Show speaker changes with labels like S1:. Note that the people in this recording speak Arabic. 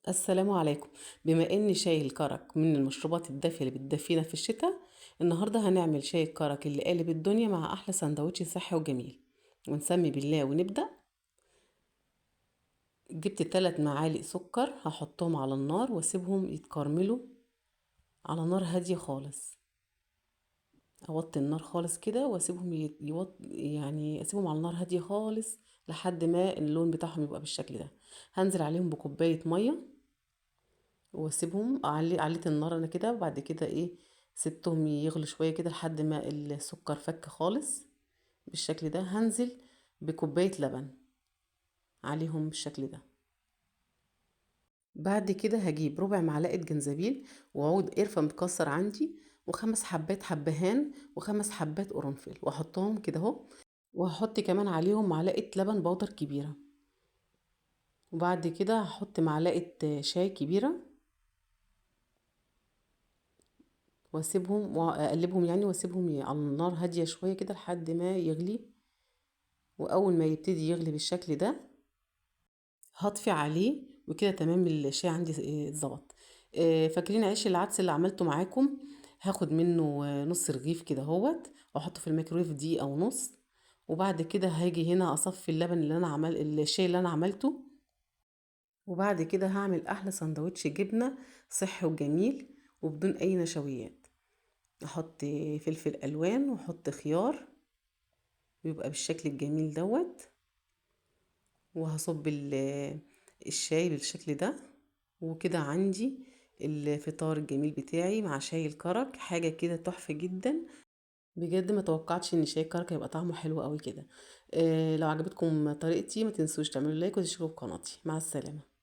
S1: السلام عليكم. بما ان شاي الكرك من المشروبات الدافية اللي بتدفينا في الشتاء، النهاردة هنعمل شاي الكرك اللي قالب الدنيا مع احلى سندوتش صحي وجميل. ونسمي بالله ونبدأ. جبت 3 معالق سكر هحطهم على النار واسيبهم يتكرملوا على نار هادية خالص. اوطي النار خالص كده واسيبهم يعني اسيبهم على نار هادية خالص لحد ما اللون بتاعهم يبقى بالشكل ده. هنزل عليهم بكوباية مية واسيبهم عليت النار انا كده، وبعد كده سبتهم يغلوا شويه كده لحد ما السكر فك خالص بالشكل ده. هنزل بكوبايه لبن عليهم بالشكل ده. بعد كده هجيب ربع معلقه جنزبيل وعود قرفه متكسر عندي وخمس حبات حبهان وخمس حبات قرنفل واحطهم كده اهو. وهحط كمان عليهم معلقه لبن بودر كبيره. وبعد كده هحط معلقه شاي كبيره واسيبهم واقلبهم يعني واسيبهم على النار هاديه شويه كده لحد ما يغلي. واول ما يبتدي يغلي بالشكل ده هطفي عليه وكده تمام. الشاي عندي اتظبط. فاكرين عيش العدس اللي عملته معاكم؟ هاخد منه نص رغيف كده اهوت واحطه في الميكرويف دقيقه ونص. وبعد كده هاجي هنا اصفي اللبن اللي انا الشاي اللي انا عملته. وبعد كده هعمل احلى سندوتش جبنه صحي وجميل وبدون اي نشويات. احط فلفل الوان واحط خيار ويبقى بالشكل الجميل دوت. وهصب الشاي بالشكل ده. وكده عندي الفطار الجميل بتاعي مع شاي الكرك، حاجة كده تحفة جدا. بجد ما توقعتش ان شاي الكرك هيبقى طعمه حلو قوي كده. لو عجبتكم طريقتي ما تنسوش تعملوا لايك وتشتركوا في قناتي. مع السلامة.